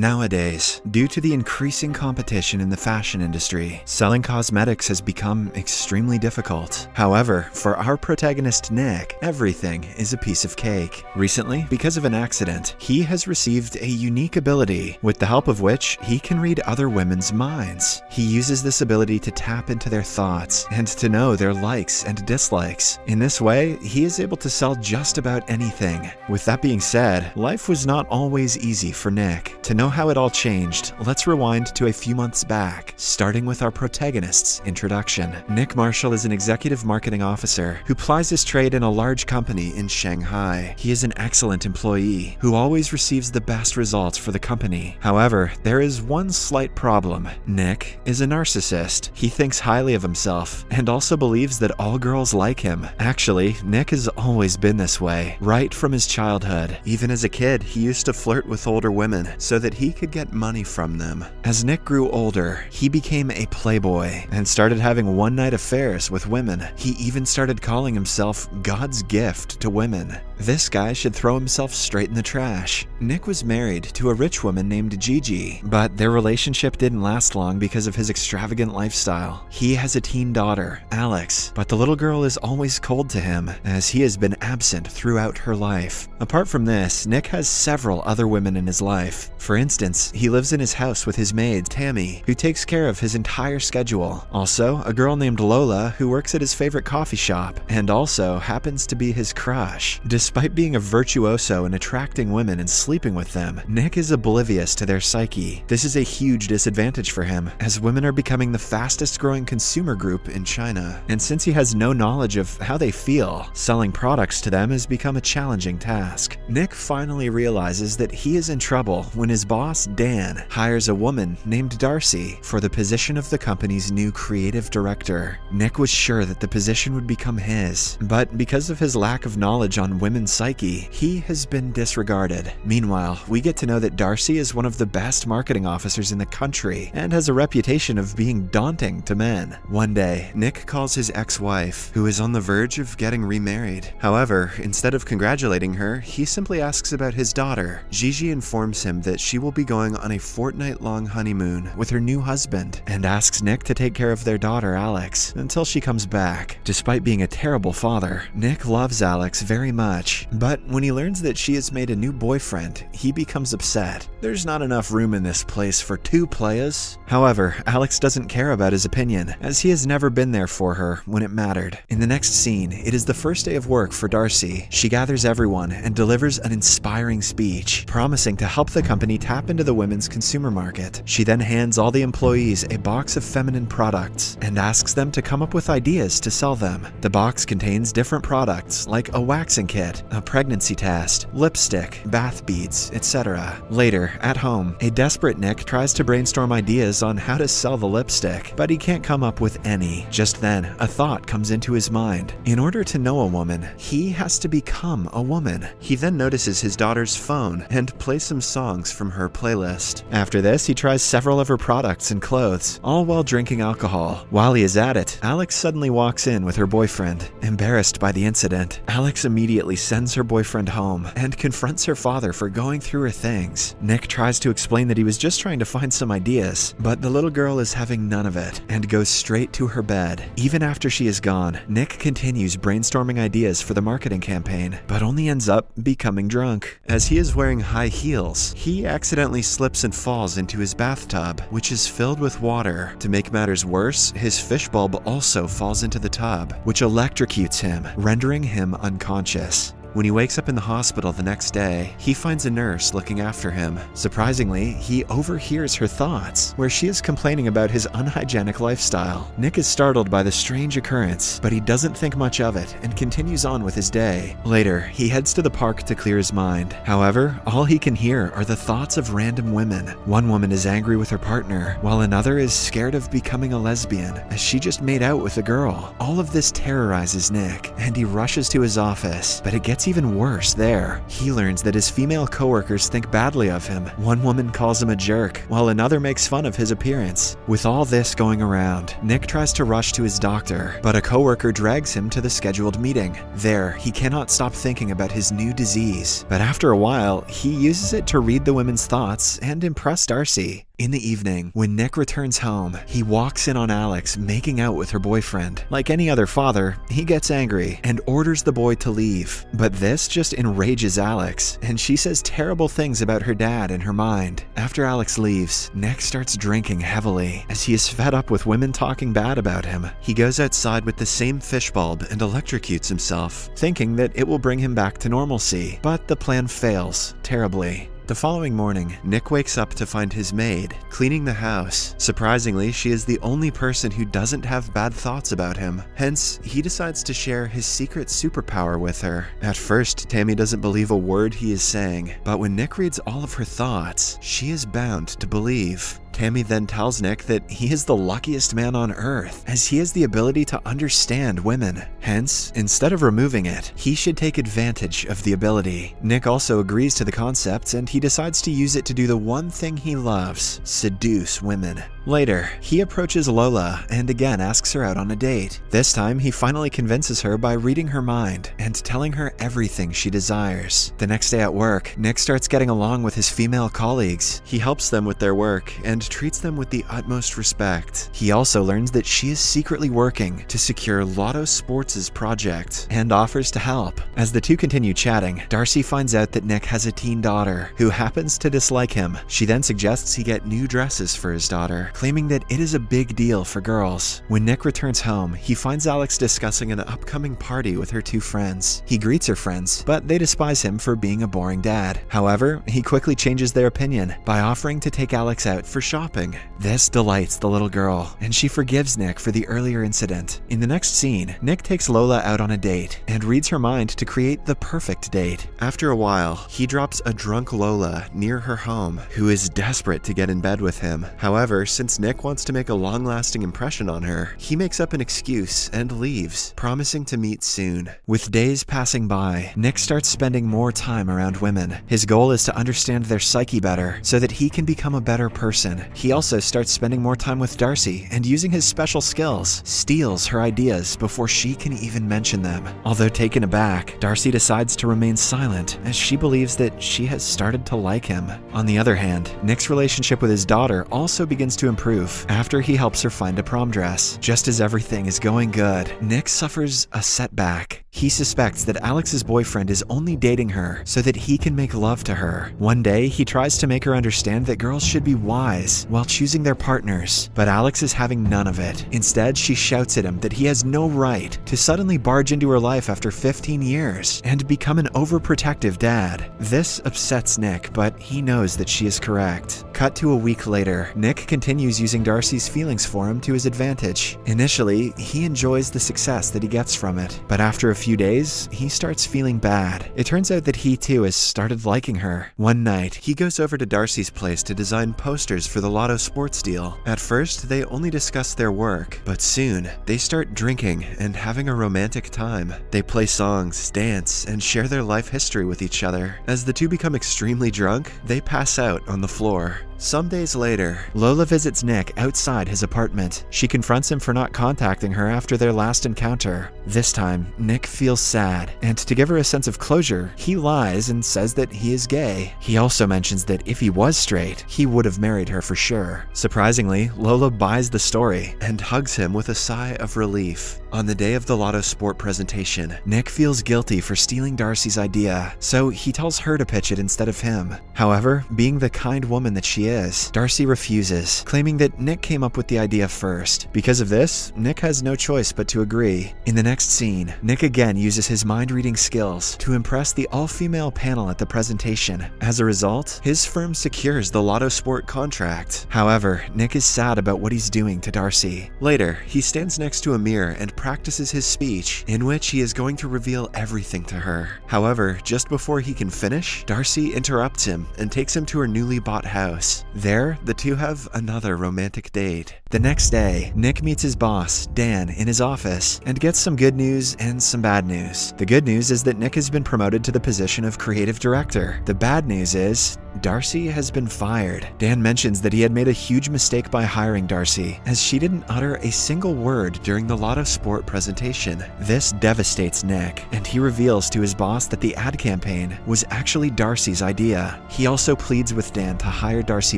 Nowadays, due to the increasing competition in the fashion industry, selling cosmetics has become extremely difficult. However, for our protagonist Nick, everything is a piece of cake. Recently, because of an accident, he has received a unique ability, with the help of which he can read other women's minds. He uses this ability to tap into their thoughts and to know their likes and dislikes. In this way, he is able to sell just about anything. With that being said, life was not always easy for Nick. To know how it all changed, let's rewind to a few months back, starting with our protagonist's introduction. Nick Marshall is an executive marketing officer who plies his trade in a large company in Shanghai. He is an excellent employee who always receives the best results for the company. However, there is one slight problem. Nick is a narcissist. He thinks highly of himself and also believes that all girls like him. Actually, Nick has always been this way, right from his childhood. Even as a kid, he used to flirt with older women so that he could get money from them. As Nick grew older, he became a playboy and started having one-night affairs with women. He even started calling himself God's gift to women. This guy should throw himself straight in the trash. Nick was married to a rich woman named Gigi, but their relationship didn't last long because of his extravagant lifestyle. He has a teen daughter, Alex, but the little girl is always cold to him as he has been absent throughout her life. Apart from this, Nick has several other women in his life. For instance, he lives in his house with his maid, Tammy, who takes care of his entire schedule. Also, a girl named Lola who works at his favorite coffee shop and also happens to be his crush. Despite being a virtuoso in attracting women and sleeping with them, Nick is oblivious to their psyche. This is a huge disadvantage for him, as women are becoming the fastest growing consumer group in China. And since he has no knowledge of how they feel, selling products to them has become a challenging task. Nick finally realizes that he is in trouble when his boss, Dan, hires a woman named Darcy for the position of the company's new creative director. Nick was sure that the position would become his, but because of his lack of knowledge on women's psyche, he has been disregarded. Meanwhile, we get to know that Darcy is one of the best marketing officers in the country and has a reputation of being daunting to men. One day, Nick calls his ex-wife, who is on the verge of getting remarried. However, instead of congratulating her, he simply asks about his daughter. Gigi informs him that she will be going on a fortnight-long honeymoon with her new husband and asks Nick to take care of their daughter, Alex, until she comes back. Despite being a terrible father, Nick loves Alex very much, but when he learns that she has made a new boyfriend, he becomes upset. There's not enough room in this place for two playas. However, Alex doesn't care about his opinion, as he has never been there for her when it mattered. In the next scene, it is the first day of work for Darcy. She gathers everyone and delivers an inspiring speech, promising to help the company tap into the women's consumer market. She then hands all the employees a box of feminine products and asks them to come up with ideas to sell them. The box contains different products like a waxing kit, a pregnancy test, lipstick, bath beads, etc. Later, at home, a desperate Nick tries to brainstorm ideas on how to sell the lipstick, but he can't come up with any. Just then, a thought comes into his mind. In order to know a woman, he has to become a woman. He then notices his daughter's phone and plays some songs from her playlist. After this, he tries several of her products and clothes, all while drinking alcohol. While he is at it, Alex suddenly walks in with her boyfriend. Embarrassed by the incident, Alex immediately sends her boyfriend home and confronts her father for going through her things. Nick tries to explain that he was just trying to find some ideas, but the little girl is having none of it and goes straight to her bed. Even after she is gone, Nick continues brainstorming ideas for the marketing campaign, but only ends up becoming drunk. As he is wearing high heels, he accidentally slips and falls into his bathtub, which is filled with water. To make matters worse, his fish bulb also falls into the tub, which electrocutes him, rendering him unconscious. When he wakes up in the hospital the next day, he finds a nurse looking after him. Surprisingly, he overhears her thoughts, where she is complaining about his unhygienic lifestyle. Nick is startled by the strange occurrence, but he doesn't think much of it and continues on with his day. Later, he heads to the park to clear his mind. However, all he can hear are the thoughts of random women. One woman is angry with her partner, while another is scared of becoming a lesbian, as she just made out with a girl. All of this terrorizes Nick, and he rushes to his office, but it gets gets even worse there. He learns that his female coworkers think badly of him. One woman calls him a jerk, while another makes fun of his appearance. With all this going around, Nick tries to rush to his doctor, but a coworker drags him to the scheduled meeting. There, he cannot stop thinking about his new disease, but after a while, he uses it to read the women's thoughts and impress Darcy. In the evening, when Nick returns home, he walks in on Alex making out with her boyfriend. Like any other father, he gets angry and orders the boy to leave. But this just enrages Alex, and she says terrible things about her dad in her mind. After Alex leaves, Nick starts drinking heavily. As he is fed up with women talking bad about him, he goes outside with the same fish bulb and electrocutes himself, thinking that it will bring him back to normalcy. But the plan fails terribly. The following morning, Nick wakes up to find his maid cleaning the house. Surprisingly, she is the only person who doesn't have bad thoughts about him. Hence, he decides to share his secret superpower with her. At first, Tammy doesn't believe a word he is saying, but when Nick reads all of her thoughts, she is bound to believe. Tammy then tells Nick that he is the luckiest man on earth, as he has the ability to understand women. Hence, instead of removing it, he should take advantage of the ability. Nick also agrees to the concept, and he decides to use it to do the one thing he loves: seduce women. Later, he approaches Lola and again asks her out on a date. This time, he finally convinces her by reading her mind and telling her everything she desires. The next day at work, Nick starts getting along with his female colleagues. He helps them with their work and treats them with the utmost respect. He also learns that she is secretly working to secure Lotto Sports' project and offers to help. As the two continue chatting, Darcy finds out that Nick has a teen daughter who happens to dislike him. She then suggests he get new dresses for his daughter, claiming that it is a big deal for girls. When Nick returns home, he finds Alex discussing an upcoming party with her two friends. He greets her friends, but they despise him for being a boring dad. However, he quickly changes their opinion by offering to take Alex out for shopping. This delights the little girl, and she forgives Nick for the earlier incident. In the next scene, Nick takes Lola out on a date and reads her mind to create the perfect date. After a while, he drops a drunk Lola near her home, who is desperate to get in bed with him. However, since Nick wants to make a long-lasting impression on her, he makes up an excuse and leaves, promising to meet soon. With days passing by, Nick starts spending more time around women. His goal is to understand their psyche better so that he can become a better person. He also starts spending more time with Darcy and, using his special skills, steals her ideas before she can even mention them. Although taken aback, Darcy decides to remain silent as she believes that she has started to like him. On the other hand, Nick's relationship with his daughter also begins to improve after he helps her find a prom dress. Just as everything is going good, Nick suffers a setback. He suspects that Alex's boyfriend is only dating her so that he can make love to her. One day, he tries to make her understand that girls should be wise while choosing their partners, but Alex is having none of it. Instead, she shouts at him that he has no right to suddenly barge into her life after 15 years and become an overprotective dad. This upsets Nick, but he knows that she is correct. Cut to a week later, Nick continues using Darcy's feelings for him to his advantage. Initially, he enjoys the success that he gets from it, but after a few days, he starts feeling bad. It turns out that he too has started liking her. One night, he goes over to Darcy's place to design posters for the Lotto Sports deal. At first, they only discuss their work, but soon, they start drinking and having a romantic time. They play songs, dance, and share their life history with each other. As the two become extremely drunk, they pass out on the floor. Some days later, Lola visits Nick outside his apartment. She confronts him for not contacting her after their last encounter. This time, Nick feels sad, and to give her a sense of closure, he lies and says that he is gay. He also mentions that if he was straight, he would have married her for sure. Surprisingly, Lola buys the story and hugs him with a sigh of relief. On the day of the Lotto Sport presentation, Nick feels guilty for stealing Darcy's idea, so he tells her to pitch it instead of him. However, being the kind woman that she is, Darcy refuses, claiming that Nick came up with the idea first. Because of this, Nick has no choice but to agree. In the next scene, Nick again uses his mind-reading skills to impress the all-female panel at the presentation. As a result, his firm secures the Lotto Sport contract. However, Nick is sad about what he's doing to Darcy. Later, he stands next to a mirror and practices his speech, in which he is going to reveal everything to her. However, just before he can finish, Darcy interrupts him and takes him to her newly bought house. house. There, the two have another romantic date. The next day, Nick meets his boss, Dan, in his office and gets some good news and some bad news. The good news is that Nick has been promoted to the position of creative director. The bad news is Darcy has been fired. Dan mentions that he had made a huge mistake by hiring Darcy, as she didn't utter a single word during the Lotto Sport presentation. This devastates Nick, and he reveals to his boss that the ad campaign was actually Darcy's idea. He also pleads with Dan to hire Darcy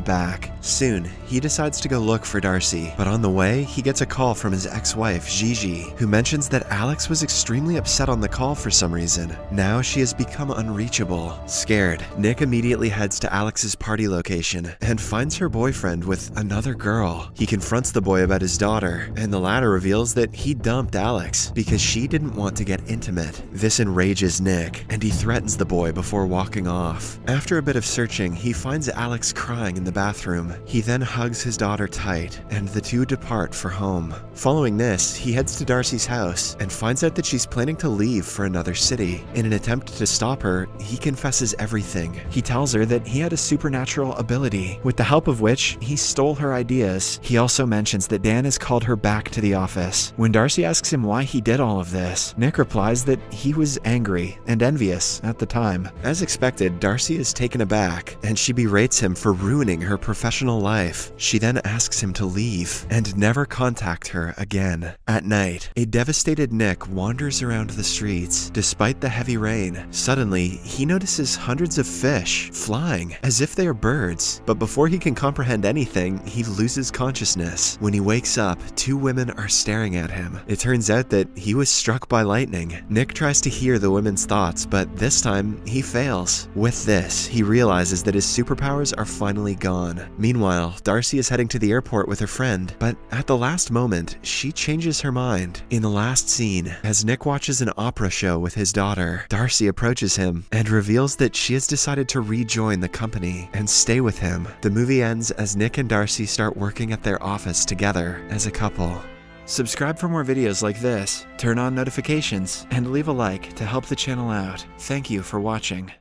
back. Soon, he decides to go look for Darcy, but on the way, he gets a call from his ex-wife, Gigi, who mentions that Alex was extremely upset on the call for some reason. Now she has become unreachable. Scared, Nick immediately heads to Alex's party location and finds her boyfriend with another girl. He confronts the boy about his daughter, and the latter reveals that he dumped Alex because she didn't want to get intimate. This enrages Nick, and he threatens the boy before walking off. After a bit of searching, he finds Alex crying in the bathroom. He then hugs his daughter tight, and the two depart for home. Following this, he heads to Darcy's house and finds out that she's planning to leave for another city. In an attempt to stop her, he confesses everything. He tells her that he had a supernatural ability, with the help of which he stole her ideas. He also mentions that Dan has called her back to the office. When Darcy asks him why he did all of this, Nick replies that he was angry and envious at the time. As expected, Darcy is taken aback, and she berates him for ruining her professional life. She then asks him to leave and never contact her again. At night, a devastated Nick wanders around the streets. Despite the heavy rain, suddenly he notices hundreds of fish flying as if they are birds. But before he can comprehend anything, he loses consciousness. When he wakes up, two women are staring at him. It turns out that he was struck by lightning. Nick tries to hear the women's thoughts, but this time he fails. With this, he realizes that his superpowers are finally gone. Meanwhile, Darcy is heading to the airport with her friend, but at the last moment, she changes her mind. In the last scene, as Nick watches an opera show with his daughter, Darcy approaches him and reveals that she has decided to rejoin the company and stay with him. The movie ends as Nick and Darcy start working at their office together as a couple. Subscribe for more videos like this, turn on notifications, and leave a like to help the channel out. Thank you for watching.